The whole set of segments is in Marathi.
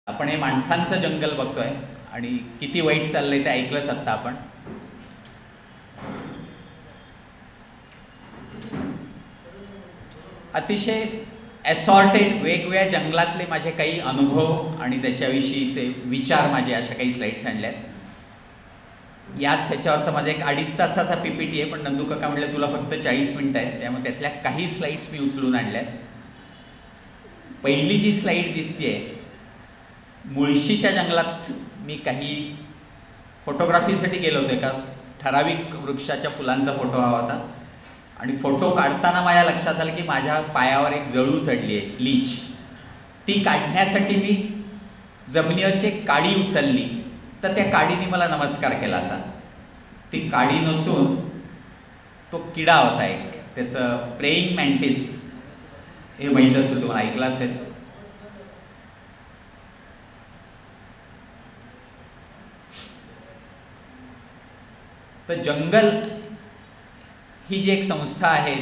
आपण हे माणसांचं जंगल बघतोय आणि किती वाईट चाललंय ते ऐकलंच आत्ता आपण. अतिशय असॉर्टेड वेगवेगळ्या जंगलातले माझे काही अनुभव आणि त्याच्याविषयीचे विचार माझे अशा काही स्लाइड्स आणल्यात. याच ह्याच्यावरचा माझा एक 2.5 तासाचा PPT आहे, पण नंदू काका म्हटलं तुला फक्त 40 मिनिटं आहेत, त्यामुळे त्यातल्या काही स्लाइड्स मी उचलून आणल्यात. पहिली जी स्लाइड दिसतेय, मुळशीच्या जंगलात मी काही फोटोग्राफीसाठी गेलो होतो. एका ठराविक वृक्षाच्या फुलांचा फोटो हवा होता आणि फोटो काढताना माझ्या लक्षात आलं की माझ्या पायावर एक जळू चढली आहे, लीच. ती काढण्यासाठी मी जमिनीवरची एक काडी उचलली, तर त्या काडीने मला नमस्कार केला. असा ती काडी नसून तो किडा होता एक, त्याचं प्रेइंग मॅन्टिस, हे माहीत असेल तुम्हाला, ऐकलं असेल. तर जंगल ही जी एक संस्था आहे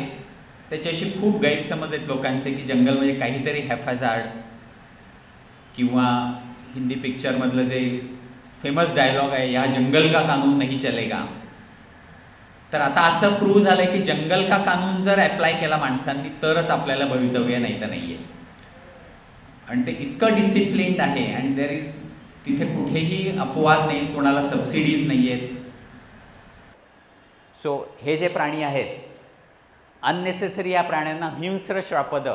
त्याच्याशी खूप गैरसमज आहेत लोकांचे की जंगल म्हणजे काहीतरी हॅफॅझार्ड, किंवा हिंदी पिक्चरमधलं जे फेमस डायलॉग आहे, या जंगल का कानून नाही चलेगा. तर आता असं प्रूव्ह झालं की जंगल का कानून जर अप्लाय केला माणसांनी तरच आपल्याला भवितव्य, नाही तर नाही आहे. आणि ते इतकं डिसिप्लिन्ड आहे आणि तिथे कुठेही अपवाद नाहीत, कोणाला सबसिडीज नाही आहेत. सो हे जे प्राणी आहेत, अननेसेसरी या प्राण्यांना हिंस्र श्रापद,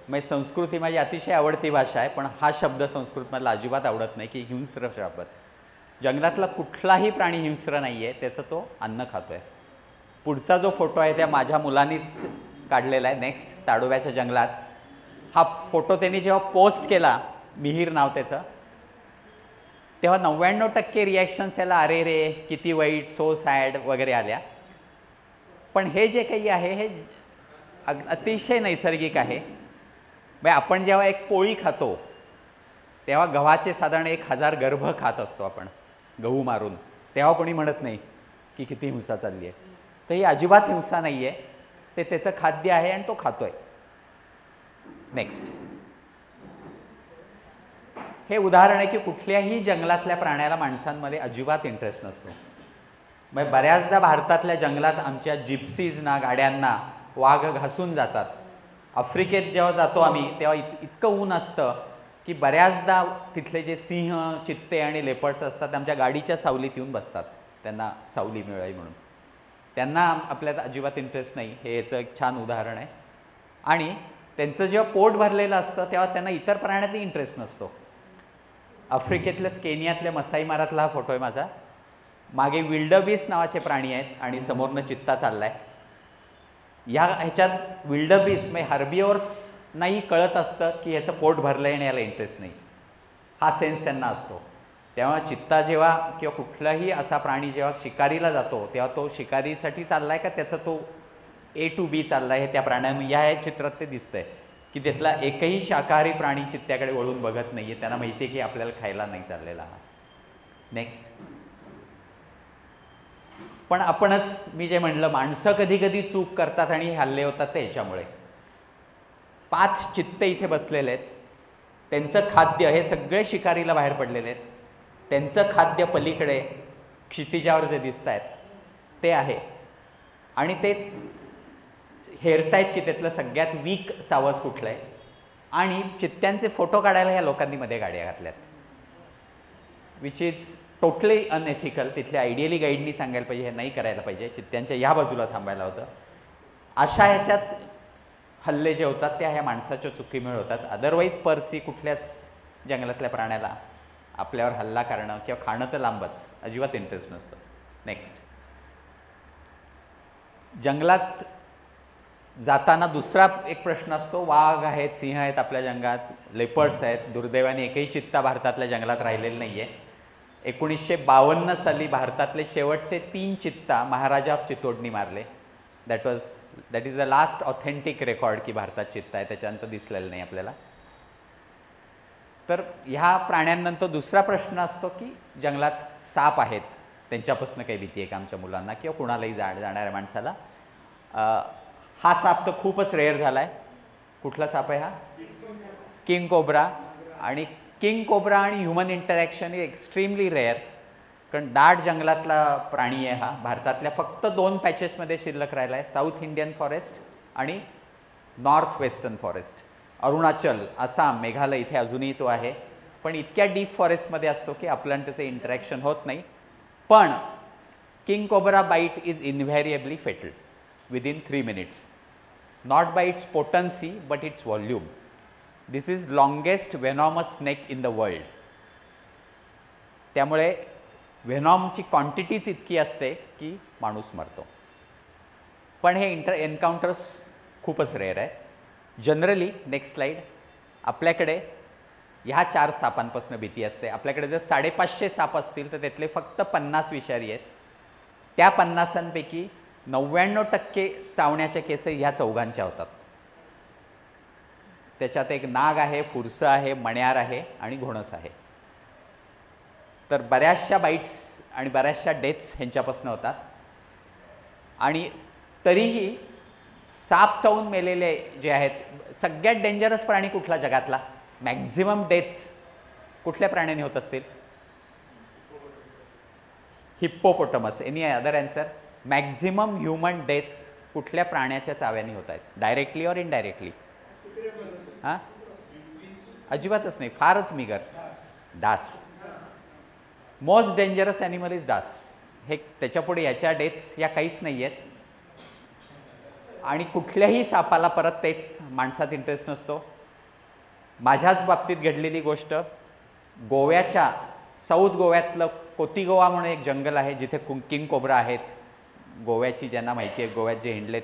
म्हणजे संस्कृती माझी अतिशय आवडती भाषा आहे, पण हा शब्द संस्कृतमधला अजिबात आवडत नाही की हिंस्र श्रापद. जंगलातला कुठलाही प्राणी हिंस्र नाही आहे, त्याचं तो अन्न खातो आहे. पुढचा जो फोटो आहे त्या माझ्या मुलांनीच काढलेला आहे, नेक्स्ट, ताडोब्याच्या जंगलात. हा फोटो त्यांनी जेव्हा पोस्ट केला, मिहीर नाव त्याचं, तेव्हा 99% रिॲक्शन्स त्याला अरे रे किती वाईट, सो सॅड वगैरे आल्या. पण हे जे काही आहे हे अतिशय नैसर्गिक आहे. म्हणजे आपण जेव्हा एक पोळी खातो तेव्हा गव्हाचे साधारण 1000 गर्भ खात असतो आपण, गहू मारून, तेव्हा कोणी म्हणत नाही की किती हिंसा चालली आहे. तर ही अजिबात हिंसा नाही आहे, ते त्याचं खाद्य आहे आणि तो खातोय. नेक्स्ट, हे उदाहरण आहे की कुठल्याही जंगलातल्या प्राण्याला माणसांमध्ये अजिबात इंटरेस्ट नसतो. मग बऱ्याचदा भारतातल्या जंगलात आमच्या जिप्सीजना, गाड्यांना वाघ घासून जातात. आफ्रिकेत जेव्हा जातो आम्ही तेव्हा इतकं ऊन असतं की बऱ्याचदा तिथले जे सिंह, चित्ते आणि लेपर्ड्स असतात आमच्या गाडीच्या सावलीत येऊन बसतात, त्यांना सावली मिळावी म्हणून. त्यांना आपल्याला अजिबात इंटरेस्ट नाही, हे याचं एक छान उदाहरण आहे. आणि त्यांचं जेव्हा पोट भरलेलं असतं तेव्हा त्यांना इतर प्राण्यातही इंटरेस्ट नसतो. आफ्रिकेतल्याच केनियातल्या मसाई मारातला हा फोटो आहे माझा. मागे विल्डबीस्ट नावाचे प्राणी आहेत आणि समोरनं चित्ता चालला आहे. या ह्याच्यात विल्डबीस्ट म्हणजे हर्बिओर्सनाही कळत असतं की ह्याचं पोट भरलं आहे आणि याला इंटरेस्ट नाही, हा सेन्स त्यांना असतो. तेव्हा चित्ता जेव्हा किंवा कुठलाही असा प्राणी जेव्हा शिकारीला जातो तेव्हा तो शिकारीसाठी चालला आहे का त्याचा तो A to B चालला आहे, हे त्या प्राण्यांना या चित्रात ते दिसतंय की त्यातला एकही शाकाहारी प्राणी चित्त्याकडे वळून बघत नाही आहे, त्यांना माहिती आहे की आपल्याला खायला नाही चाललेला हा. नेक्स्ट, पण आपणच, मी जे म्हणलं, माणसं कधी कधी चूक करतात आणि हल्ले होतात ते ह्याच्यामुळे. 5 चित्ते इथे बसलेले आहेत, त्यांचं खाद्य, हे सगळे शिकारीला बाहेर पडलेले आहेत, त्यांचं खाद्य पलीकडे क्षितिजावर जे दिसत आहेत ते आहे. आणि तेच हेरतायत की त्यातलं सगळ्यात वीक सावज कुठलं आहे. आणि चित्त्यांचे फोटो काढायला ह्या लोकांनी मध्ये गाड्या घातल्यात, विच इज टोटली अनएथिकल. तिथल्या आयडियली गाईडनी सांगायला पाहिजे हे नाही करायला पाहिजे, चित्त्यांच्या या बाजूला थांबायला होतं. अशा ह्याच्यात हल्ले जे होतात त्या ह्या माणसाच्या चुकीमुळे होतात. अदरवाईज पर्सी कुठल्याच जंगलातल्या प्राण्याला आपल्यावर हल्ला करणं किंवा खाणं तर लांबच, अजिबात इंटरेस्ट नसतं. नेक्स्ट, जंगलात जाताना दुसरा एक प्रश्न असतो. वाघ आहेत, सिंह आहेत आपल्या जंगलात, लेपर्ड्स आहेत. दुर्दैवाने एकही चित्ता भारतातल्या जंगलात राहिलेलं नाही आहे. 1952 साली भारतातले शेवटचे 3 चित्ता महाराजा ऑफ चित्तोडनी मारले. That is the last authentic record की भारतात चित्ता आहे, त्याच्यानंतर दिसलेलं नाही आपल्याला. तर ह्या प्राण्यांनंतर दुसरा प्रश्न असतो की जंगलात साप आहेत, त्यांच्यापासून काही भीती आहे का आमच्या मुलांना किंवा कुणालाही जाणाऱ्या माणसाला. हा साप तर खूपच रेअर झाला आहे. कुठला साप आहे हा? King cobra. आणि किंग कोब्रा आणि human interaction is extremely rare, कारण दाट जंगलातला प्राणी आहे हा. भारतातल्या फक्त 2 पॅचेसमध्ये शिल्लक राहिला आहे, साऊथ इंडियन फॉरेस्ट आणि north western forest. Arunachal, Assam, Meghalaya इथे अजूनही तो आहे, पण इतक्या डीप फॉरेस्टमध्ये असतो की आपलं आणि त्याचं इंटरॅक्शन होत नाही. पण king cobra bite is invariably fatal within 3 minutes, not by its potency but its volume. This is longest venomous snake in the world. त्यामुळे व्हेनॉमची क्वांटिटीच इतकी असते की माणूस मरतो. पण हे एन्काउंटर्स खूपच रेअर आहे. जनरली नेक्स्ट स्लाईड, आपल्याकडे ह्या 4 सापांपासून भीती असते. आपल्याकडे जर 550 साप असतील तर त्यातले फक्त 50 विषारी आहेत. त्या 50 99% चावण्याच्या केस ह्या चौघांच्या होतात. त्याच्यात एक नाग आहे, फुरसं आहे, मण्यार आहे आणि घोणस आहे. तर बऱ्याचशा बाईट्स आणि बऱ्याचशा डेथ्स ह्यांच्यापासून होतात. आणि तरीही साप चावून मेलेले जे आहेत, सगळ्यात डेंजरस प्राणी कुठला जगातला, मॅक्झिमम डेथ्स कुठल्या प्राण्याने होत असतील? Hippopotamus. Any other answer? Maximum human deaths कुठल्या प्राण्याच्या चाव्याने होत आहेत, डायरेक्टली और इनडायरेक्टली? हां, अजिबातच नाही, फारच मिगर. डास. मोस्ट डेंजरस ॲनिमल इज डास. हे त्याच्यापुढे याच्या डेथ्स या काहीच नाही आहेत. आणि कुठल्याही सापाला परत तेच माणसात इंटरेस्ट नसतो. माझ्याच बाबतीत घडलेली गोष्ट, गोव्याच्या साऊथ गोव्यातलं कोतीगोवा म्हणून एक जंगल आहे जिथे किंग कोब्रा आहेत. गोव्याची ज्यांना माहिती आहे, गोव्यात जे हिंडलेत,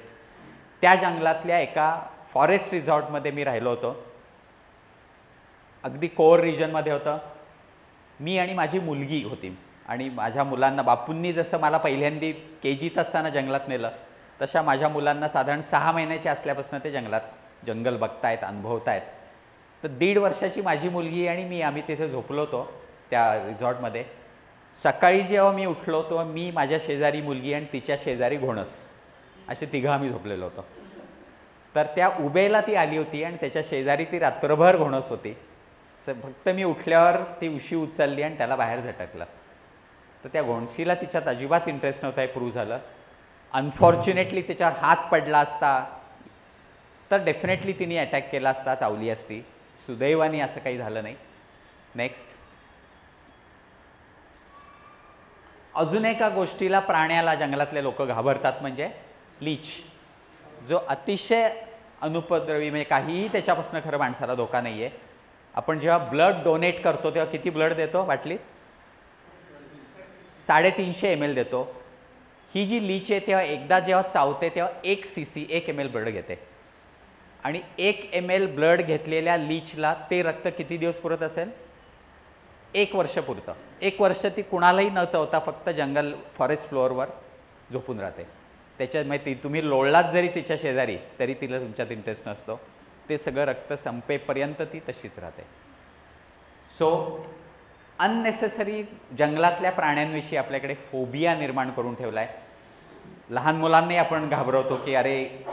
त्या जंगलातल्या एका फॉरेस्ट रिसॉर्टमध्ये मी राहिलो होतो. अगदी कोर रिजनमध्ये होतं. मी आणि माझी मुलगी होती आणि माझ्या मुलांना बापूंनी जसं मला पहिल्यांदा KGत असताना जंगलात नेलं, तशा माझ्या मुलांना साधारण 6 महिन्याचे असल्यापासून ते जंगल बघतायत, अनुभवतायत. तर 1.5 वर्षाची माझी मुलगी आणि मी, आम्ही तिथे झोपलो होतो त्या रिसॉर्टमध्ये. सकाळी जेव्हा मी उठलो तेव्हा मी, माझ्या शेजारी मुलगी आणि तिच्या शेजारी घोणस, असे तिघं आम्ही झोपलेलो होतो. तर त्या उभेला ती आली होती आणि त्याच्या शेजारी ती रात्रभर घोणस होती. फक्त मी उठल्यावर ती उशी उचलली आणि त्याला बाहेर झटकलं. तर त्या घोणसीला तिच्यात अजिबात इंटरेस्ट नव्हता, हे प्रूव्ह झालं. अनफॉर्च्युनेटली त्याच्यावर हात पडला असता तर डेफिनेटली तिने अटॅक केला असता, चावली असती. सुदैवाने असं काही झालं नाही. नेक्स्ट. अजून एका गोष्टीला प्राण्याला जंगलातले लोक घाबरतात, म्हणजे लीच, जो अतिशय अनुपद्रवी, म्हणजे काहीही त्याच्यापासून खरं माणसाला धोका नाही आहे. आपण जेव्हा ब्लड डोनेट करतो तेव्हा किती ब्लड देतो बाटलीत? 350 ml देतो. ही जी लीच आहे तेव्हा एकदा जेव्हा चावते तेव्हा 1 cc 1 ml ब्लड घेते. आणि 1 ml ब्लड घेतलेल्या लीचला ते रक्त किती दिवस पुरत असेल? 1 वर्ष पुरतं. 1 वर्ष ती कुणालाही न चावता फक्त जंगल फॉरेस्ट फ्लोअरवर झोपून राहते. त्याच्यामुळे तुम्ही लोळलात जरी तिच्या शेजारी तरी तिला तुमच्यात इंटरेस्ट नसतो. ते सगळं रक्त संपेपर्यंत ती तशीच राहते. सो अननेसेसरी जंगलातल्या प्राण्यांविषयी आपल्याकडे फोबिया निर्माण करून ठेवला आहे. लहान मुलांनाही आपण घाबरवतो की अरे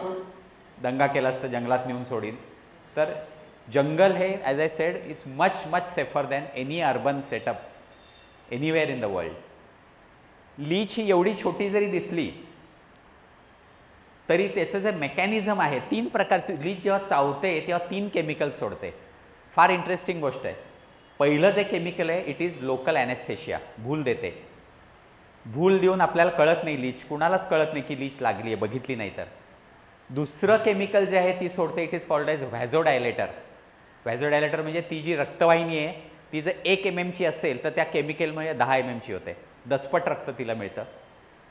दंगा केला असतं जंगलात नेऊन सोडीन. तर जंगल हे, as I said, it's much much safer than any urban setup anywhere in the world. Leech ही एवढी छोटी जरी दिसली तरी त्याचं जे मेकॅनिझम आहे, 3 प्रकारचे. लीच जेव्हा चावते तेव्हा 3 केमिकल्स सोडते. फार इंटरेस्टिंग गोष्ट आहे. पहिलं जे केमिकल आहे, इट इज लोकल ॲनेस्थेशिया, भूल देते. भूल देऊन आपल्याला कळत नाही, लीच कुणालाच कळत नाही की लीच लागली आहे, बघितली नाही तर. दुसरं केमिकल जे आहे ती सोडते, इट इज कॉल्ड एज व्हॅझोडायलेटर. व्हॅझोडायलेटर म्हणजे ती जी रक्तवाहिनी आहे ती जर 1 mm असेल तर त्या केमिकलमुळे 10 mm होते, 10पट रक्त तिला मिळतं.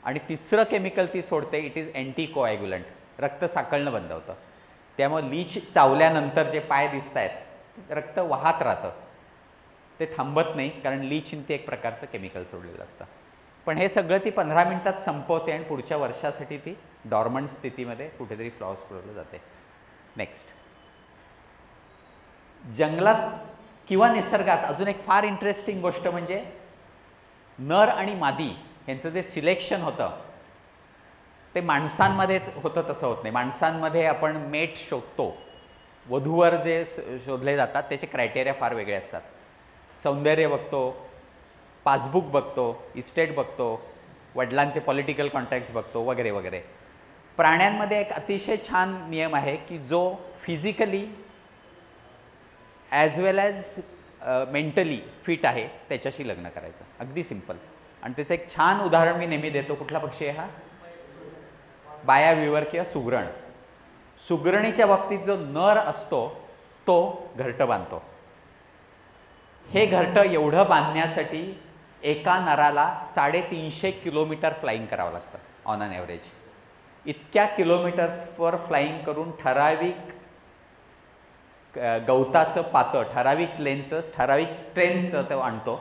आणि तिसरं केमिकल ती सोडते, इट इज अँटीकोॲग्युलंट, रक्त साकळणं बंद होतं. त्यामुळे लीच चावल्यानंतर जे पाय दिसत आहेत रक्त वाहत राहतं, ते थांबत नाही, कारण लीचने ते एक प्रकारचं केमिकल सोडलेलं असतं. पण हे सगळं ती 15 मिनिटात संपवते आणि पुढच्या वर्षासाठी ती डॉर्मंट स्थितीमध्ये कुठेतरी फ्लॉस पुरवलं जाते. नेक्स्ट. जंगलात किंवा निसर्गात अजून एक फार इंटरेस्टिंग गोष्ट म्हणजे नर आणि मादी यांचं जे सिलेक्शन होतं ते माणसांमध्ये होतं तसं होत नाही. माणसांमध्ये आपण मेट शोधतो, वधूवर जे शोधले जातात त्याचे क्रायटेरिया फार वेगळे असतात. सौंदर्य बघतो, पासबुक बघतो, इस्टेट बघतो, वडिलांचे पॉलिटिकल कॉन्टॅक्ट्स बघतो वगैरे वगैरे. प्राण्यांमध्ये एक अतिशय छान नियम आहे की जो फिजिकली ॲज वेल ॲज मेंटली फिट आहे त्याच्याशी लग्न करायचं. अगदी सिंपल. आणि त्याचं एक छान उदाहरण मी नेहमी देतो. कुठला पक्षी आहे हा? बाया, विवर किंवा सुगरण. सुगरणीच्या बाबतीत जो नर असतो तो घरटं बांधतो. हे घरटं एवढं बांधण्यासाठी एका नराला 350 किलोमीटर फ्लाईंग करावं लागतं ऑन ॲन ॲव्हरेज. इतक्या किलोमीटर्सवर फ्लाईंग करून ठराविक गवताचं पातं, ठराविक लेन्थचं, ठराविक स्ट्रेंथचं तो आणतो.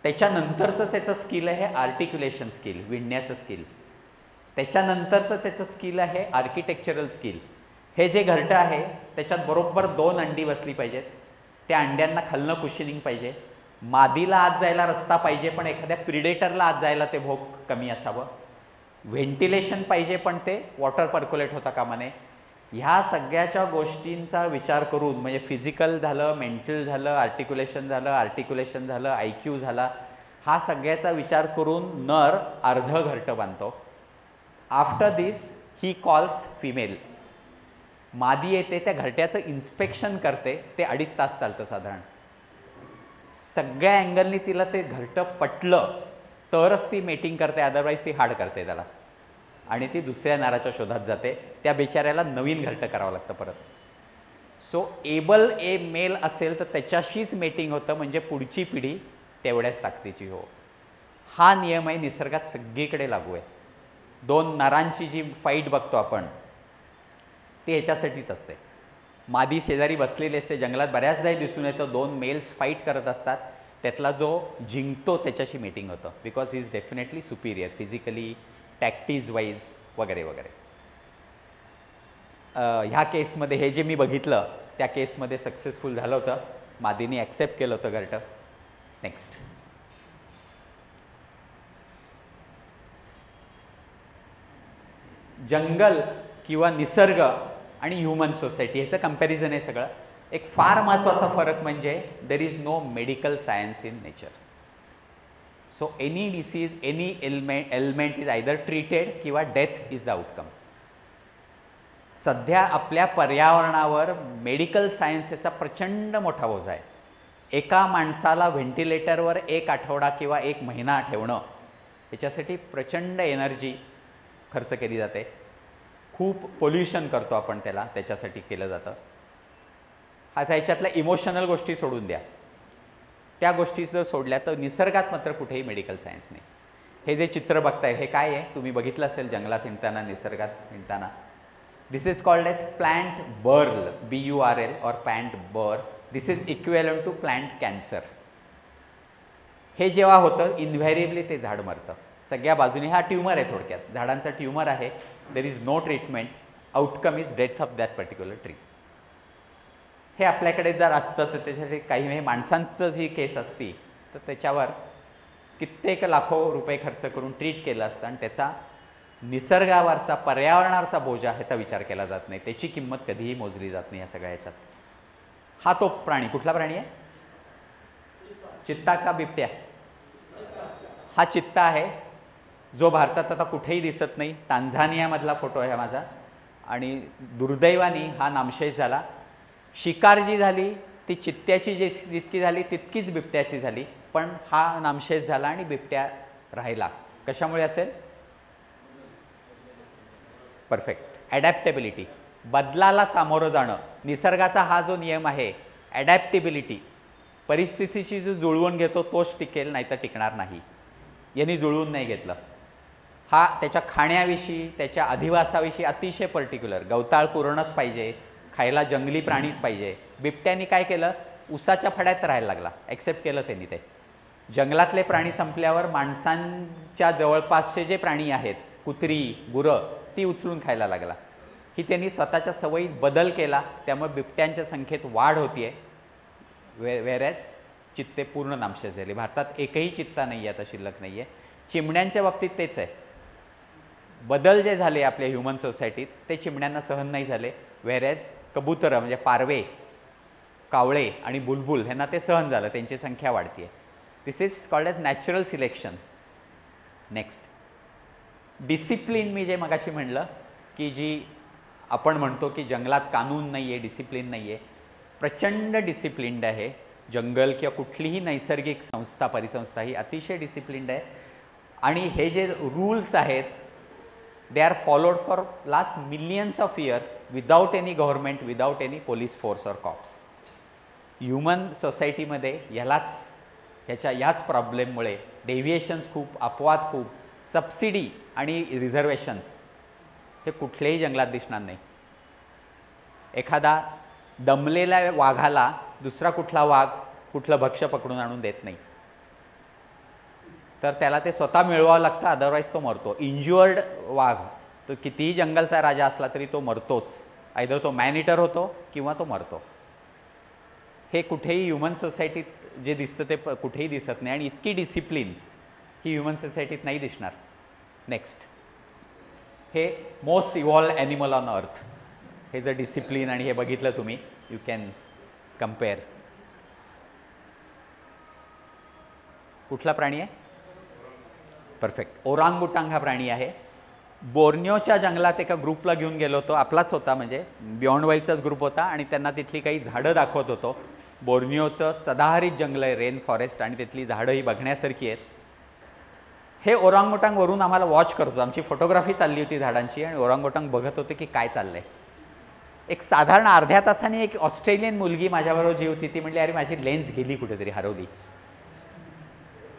त्याच्यानंतरचं त्याचं स्किल आहे आर्टिक्युलेशन स्किल, विणण्याचं स्किल. त्याच्यानंतरचं त्याचं स्किल आहे आर्किटेक्चरल स्किल. हे जे घरटं आहे त्याच्यात बरोबर 2 अंडी बसली पाहिजेत. त्या अंड्यांना खालनं कुशनिंग पाहिजे. मादीला आत जायला रस्ता पाहिजे पण एखाद्या प्रिडेटरला आत जायला ते भोग कमी असावं. व्हेंटिलेशन पाहिजे पण ते वॉटर पर्क्युलेट होता कामा नये. ह्या सगळ्याच्या गोष्टींचा विचार करून म्हणजे फिजिकल झालं, मेंटल झालं, आर्टिक्युलेशन झालं, IQ झाला, हा सगळ्याचा विचार करून नर अर्ध घरटं बांधतो. After this he calls female. मादी येते, त्या घरट्याचं इन्स्पेक्शन करते. ते 2.5 तास चालतं साधारण. सगळ्या अँगलनी तिला ते घरटं पटलं तरच ती मेटिंग करते, अदरवाईज ती हाड करते त्याला आणि ती दुसऱ्या नराच्या शोधात जाते. त्या बेचाऱ्याला नवीन घरटं करावं लागतं परत. सो एबल ए मेल असेल तर त्याच्याशीच मेटिंग होतं म्हणजे पुढची पिढी तेवढ्याच ताकदीची हो. हा नियम आहे निसर्गात सगळीकडे लागू आहे. 2 नरांची जी फाईट बघतो आपण ती ह्याच्यासाठीच असते. मादी शेजारी बसलेली असते. जंगलात बऱ्याचदाही दिसून येतं 2 मेल्स फाईट करत असतात. त्यातला जो जिंकतो त्याच्याशी मीटिंग होतं because he is definitely Superior physically, tactics wise वगैरे वगैरे. ह्या केसमध्ये हे जे मी बघितलं त्या केसमध्ये सक्सेसफुल झालं होतं. मादीने ॲक्सेप्ट केलं होतं घरटं. नेक्स्ट. जंगल किंवा निसर्ग आणि ह्युमन सोसायटी ह्याचं कंपॅरिझन आहे सगळं. एक फार महत्त्वाचा फरक म्हणजे there is no medical science in nature. So any disease, any element is either treated किंवा डेथ इज द आउटकम. सध्या आपल्या पर्यावरणावर मेडिकल सायन्सेसचा प्रचंड मोठा बोजा आहे. एका माणसाला व्हेंटिलेटरवर 1 आठवडा किंवा 1 महिना ठेवणं याच्यासाठी प्रचंड एनर्जी खर्च केली जाते. खूप पोल्युशन करतो आपण त्याच्यासाठी केलं जातं. हा त्याच्यातल्या इमोशनल गोष्टी सोडून द्या. त्या गोष्टी जर सोडल्या तर निसर्गात मात्र कुठेही मेडिकल सायन्स नाही. हे जे चित्र बघताय हे काय आहे? तुम्ही बघितलं असेल जंगलात हिंडताना, निसर्गात हिंडताना. This is called as plant burl, BURL और plant bur. This is equivalent to plant cancer. हे जेव्हा होतं इन्व्हेरिएबली ते झाड मरतं सगळ्या बाजूने. हा ट्यूमर आहे थोडक्यात. झाडांचा ट्यूमर आहे. There is no treatment. Outcome is death of that particular tree. हे आपल्याकडे जर असतं तर त्याच्यासाठी काही म्हणजे माणसांचं जी केस असती तर त्याच्यावर कित्येक लाखो रुपये खर्च करून ट्रीट केलं असतं आणि त्याचा निसर्गावरचा, पर्यावरणावरचा बोजा ह्याचा विचार केला जात नाही. त्याची किंमत कधीही मोजली जात नाही या सगळ्या ह्याच्यात. हा तो प्राणी कुठला प्राणी आहे? चित्ता का बिबट्या? हा चित्ता आहे जो भारतात आता कुठेही दिसत नाही. टांझानियामधला फोटो आहे माझा आणि दुर्दैवाने हा नामशेष झाला. शिकार जी झाली ती चित्त्याची जितकी झाली तितकीच बिबट्याची झाली, पण हा नामशेष झाला आणि बिबट्या राहिला. कशामुळे असेल? परफेक्ट. ॲडॅप्टेबिलिटी, बदलाला सामोरं जाणं. निसर्गाचा हा जो नियम आहे ॲडॅप्टेबिलिटी, परिस्थितीची जो जुळवून घेतो तोच टिकेल, नाही तर टिकणार नाही. यांनी जुळवून नाही घेतलं. हा त्याच्या खाण्याविषयी, त्याच्या अधिवासाविषयी अतिशय पर्टिक्युलर. गवताळ कुरणच पाहिजे, खायला जंगली प्राणीच पाहिजे. बिबट्यांनी काय केलं? उसाच्या फड्यात राहायला लागला. ॲक्सेप्ट केलं त्यांनी ते. जंगलातले प्राणी संपल्यावर माणसांच्या जवळपासचे जे प्राणी आहेत, कुत्री, गुरं, ती उचलून खायला लागला. ही त्यांनी स्वतःच्या सवयीत बदल केला. त्यामुळे बिबट्यांच्या संख्येत वाढ होती आहे. व्हेरॅज चित्ते पूर्ण नामशेष झाले. भारतात एकही चित्ता नाही आहे, आता शिल्लक नाही आहे. चिमण्यांच्या बाबतीत तेच आहे. बदल जे झाले आपल्या ह्युमन सोसायटीत ते चिमण्यांना सहन नाही झाले. व्हेरॅज कबुतरं म्हणजे पारवे कावळे आणि बुलबुल ह्यांना ते सहन झालं, त्यांची संख्या वाढते आहे. This is called as natural selection. Next, discipline. मी जे मगाशी म्हणलं की जी आपण म्हणतो की जंगलात कानून नाही आहे, डिसिप्लिन नाही आहे, प्रचंड डिसिप्लिन्ड आहे जंगल किंवा कुठलीही नैसर्गिक संस्था परिसंस्था ही अतिशय डिसिप्लिन्ड आहे. आणि हे जे रूल्स आहेत they are followed for last millions of years without any government, without any police force or cops. Human सोसायटीमध्ये याच प्रॉब्लेममुळे डेव्हिएशन्स खूप, अपवाद खूप, सबसिडी आणि रिझर्वेशन्स हे कुठल्याही जंगलात दिसणार नाही. एखादा दमलेल्या वाघाला दुसरा कुठला वाघ कुठलं भक्ष्य पकडून आणून देत नाही, तर त्याला ते स्वतः मिळवावं लागतं, अदरवाईज तो मरतो. इंज्युअर्ड वाघ तो कितीही जंगलचा राजा असला तरी तो मरतोच, आयदर तो मॅन इटर होतो किंवा तो मरतो. हे कुठेही ह्युमन सोसायटीत जे दिसतं ते कुठेही दिसत नाही आणि इतकी डिसिप्लिन ही ह्युमन सोसायटीत नाही दिसणार. नेक्स्ट, हे most evolve animal on earth. हे जर डिसिप्लिन आणि हे बघितलं तुम्ही, यू कॅन कम्पेअर. कुठला प्राणी आहे? परफेक्ट, ओरांगुटांग हा प्राणी आहे. बोर्निओच्या जंगलात एका ग्रुपला घेऊन गेलो होतो, आपलाच होता, म्हणजे बियॉन्ड वाईल्डचाच ग्रुप होता, आणि त्यांना तिथली काही झाडं दाखवत होतो. बोर्निओचं सदाहरित जंगल आहे, रेन फॉरेस्ट, आणि तिथली झाडं ही बघण्यासारखी आहेत. हे ओरांगुटांग वरून आम्हाला वॉच करत होतं, आमची फोटोग्राफी चालली होती झाडांची, आणि ओरांगुटांग बघत होते की काय चाललंय. एक साधारण अर्ध्या तासाने एक ऑस्ट्रेलियन मुलगी माझ्याबरोबर जी होती ती म्हणली, अरे माझी लेन्स गेली कुठेतरी, हरवली.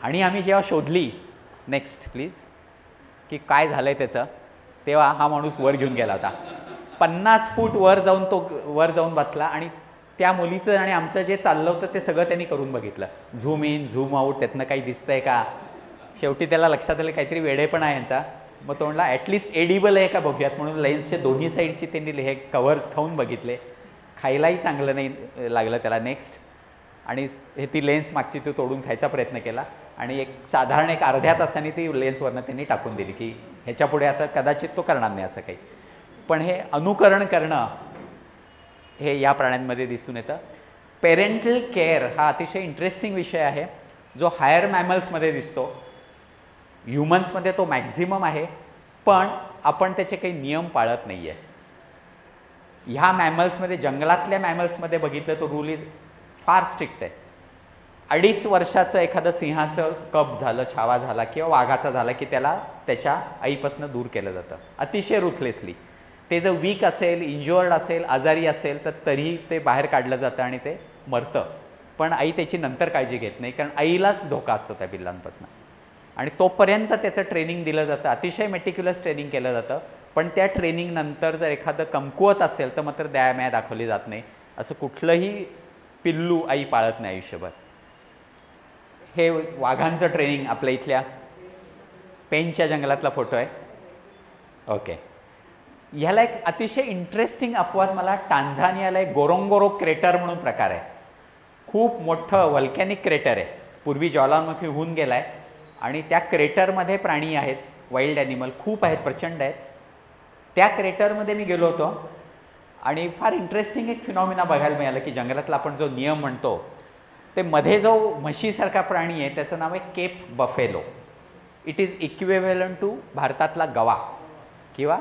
आणि आम्ही जेव्हा शोधली, नेक्स्ट प्लीज, की काय झालंय त्याचं, तेव्हा हा माणूस वर घेऊन गेला होता. 50 फूट वर जाऊन बसला, आणि त्या मुलीचं आणि आमचं जे चाललं होतं ते सगळं त्यांनी करून बघितलं. झूम इन, झूम आऊट, त्यातनं काही दिसतंय का. शेवटी त्याला लक्षात आलं काहीतरी वेडेपणा आहे यांचा. मग तो म्हणला ॲटलिस्ट एडिबल आहे का बघूयात, म्हणून लेन्सचे दोन्ही साईडची त्यांनी हे कव्हर्स खाऊन बघितले. खायलाही चांगलं नाही लागलं त्याला. नेक्स्ट, आणि हे ती लेन्स मागची तो तोडून खायचा प्रयत्न केला, आणि साधारण एक अर्ध्या तासाने ती लेन्सवरनं त्यांनी टाकून दिली की ह्याच्यापुढे आता कदाचित तो करणार नाही असं काही. पण हे अनुकरण करणं हे या प्राण्यांमध्ये दिसून येतं. पेरेंटल केअर हा अतिशय इंटरेस्टिंग विषय आहे, जो हायर मॅमल्समध्ये दिसतो. ह्युमन्समध्ये तो मॅक्झिमम आहे, पण आपण त्याचे काही नियम पाळत नाही आहे. ह्या मॅमल्समध्ये, जंगलातल्या मॅमल्समध्ये बघितलं तो रूल इज फार स्ट्रिक्ट आहे. 2.5 वर्षाचं एखादं सिंहाचं कप झालं, छावा झाला किंवा वाघाचा झाला की त्याला त्याच्या आईपासून दूर केलं जातं अतिशय रुथलेसली. ते जर वीक असेल, इंज्युअर्ड असेल, आजारी असेल तर तरीही ते बाहेर काढलं जातं आणि ते मरतं. पण आई त्याची नंतर काळजी घेत नाही, कारण आईलाच धोका असतो त्या पिल्लांपासून, आणि तोपर्यंत त्याचं ट्रेनिंग दिलं जातं, अतिशय मेटिक्युलस ट्रेनिंग केलं जातं. पण त्या ट्रेनिंग नंतर जर एखादं कमकुवत असेल तर मात्र दयामाया दाखवली जात नाही. असं कुठलंही पिल्लू आई पाळत नाही आयुष्यभर. हे वाघांचं ट्रेनिंग आपल्या इथल्या पेनच्या जंगलातला फोटो आहे. ओके, ह्याला एक अतिशय इंटरेस्टिंग अपवाद मला टांझानियाला एक गोरोंगोरो क्रेटर म्हणून प्रकार आहे. खूप मोठं व्हल्कॅनिक क्रेटर आहे, पूर्वी ज्वालामुखी होऊन गेला आहे, आणि त्या क्रेटरमध्ये प्राणी आहेत, वाईल्ड ॲनिमल खूप आहेत, प्रचंड आहेत. त्या क्रेटरमध्ये मी गेलो होतो, आणि फार इंटरेस्टिंग एक फिनॉमिना बघायला मिळालं की जंगलातला आपण जो नियम म्हणतो ते मध्ये जो म्हशीसारखा प्राणी आहे त्याचं नाव आहे Cape buffalo. It is equivalent to भारतातला गवा किंवा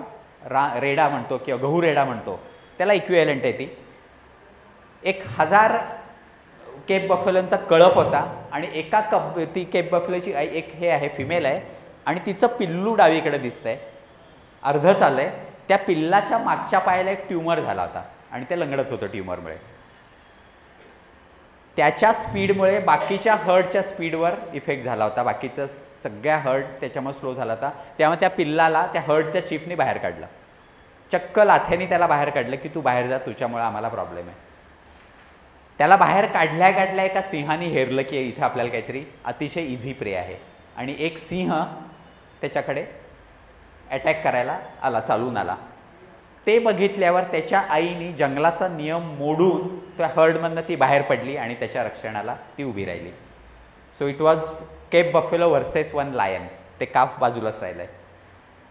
रेडा म्हणतो किंवा गहू रेडा म्हणतो, त्याला इक्विव्हॅलंट आहे ती. 1000 केप बफेलोंचा कळप होता, आणि एका ती केप बफेलोची एक हे आहे, फिमेल आहे, आणि तिचं पिल्लू डावीकडे दिसतंय, अर्धं चाललंय. त्या पिल्लाच्या मागच्या पायाला एक ट्यूमर झाला होता, आणि ते लंगडत होतं ट्यूमरमुळे. त्याच्या स्पीडमुळे बाकीच्या हर्टच्या स्पीडवर इफेक्ट झाला होता, बाकीचं सगळ्या हर्ट त्याच्यामुळे स्लो झाला होता. त्यामुळे त्या पिल्लाला त्या हर्टच्या चीफने बाहेर काढलं, चक्क लाथ्याने त्याला बाहेर काढलं की तू बाहेर जा, तुझ्यामुळे आम्हाला प्रॉब्लेम आहे. त्याला बाहेर काढल्या एका सिंहाने हेरलं की इथे आपल्याला काहीतरी अतिशय इझी प्रे आहे, आणि एक सिंह त्याच्याकडे अटॅक करायला चालून आला. ते बघितल्यावर त्याच्या आईने जंगलाचा नियम मोडून त्या हर्डमधनं ती बाहेर पडली आणि त्याच्या रक्षणाला ती उभी राहिली. So it was Cape buffalo versus one lion. ते काफ बाजूलाच राहिलं आहे.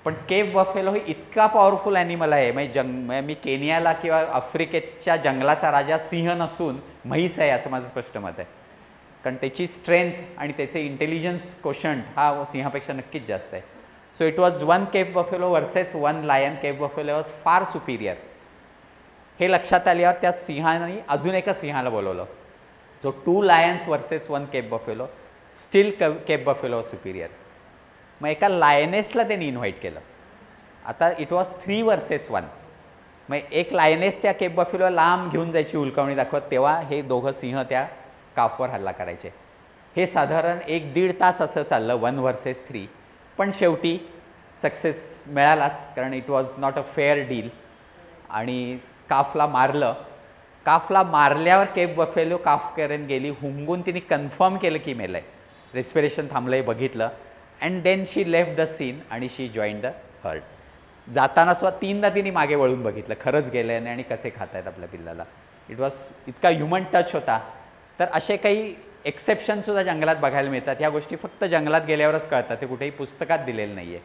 पण केप बफेलो हे इतका पॉवरफुल ॲनिमल आहे, म्हणजे म्हणजे मी केनियाला किंवा आफ्रिकेच्या जंगलाचा राजा सिंह नसून म्हैस आहे असं माझं स्पष्ट मत आहे. कारण त्याची स्ट्रेंथ आणि त्याचे इंटेलिजन्स कोशंट हा सिंहापेक्षा नक्कीच जास्त आहे. So it was 1 Cape buffalo versus 1 lion. Cape buffalo was far superior. हे लक्षात आल्यावर त्या सिंहाने अजून एका सिंहाला बोलवलं. So 2 lions versus 1 Cape buffalo. Still Cape buffalo superior. मग एका लायनेसला त्यांनी इन्व्हाइट केलं. आता इट वॉज 3 वर्सेस 1. मग एक लायनेस त्या केप बफेलो लांब घेऊन जायची उलकावणी दाखवत, तेव्हा हे दोघं सिंह त्या काफवर हल्ला करायचे. हे साधारण 1-1.5 तास असं चाललं 1 वर्सेस 3. पण शेवटी सक्सेस मिळालाच, कारण it was not a fair deal. आणि काफला मारलं. काफला मारल्यावर केप बफेलो काफकरेन गेली, हुंगून तिने कन्फर्म केलं की मेलं आहे, रेस्पिरेशन थांबलं आहे बघितलं. And then she left the scene आणि शी जॉईन द हर्ड. जाताना सुद्धा 3दा तिने मागे वळून बघितलं, खरंच गेलं नाही आणि कसे खात आहेत आपल्या पिल्लाला. इट वॉज इतका ह्युमन टच होता. तर असे काही एक्सेप्शनसुद्धा जंगलात बघायला मिळतात. ह्या गोष्टी फक्त जंगलात गेल्यावरच कळतात, ते कुठेही पुस्तकात दिलेलं नाही आहे.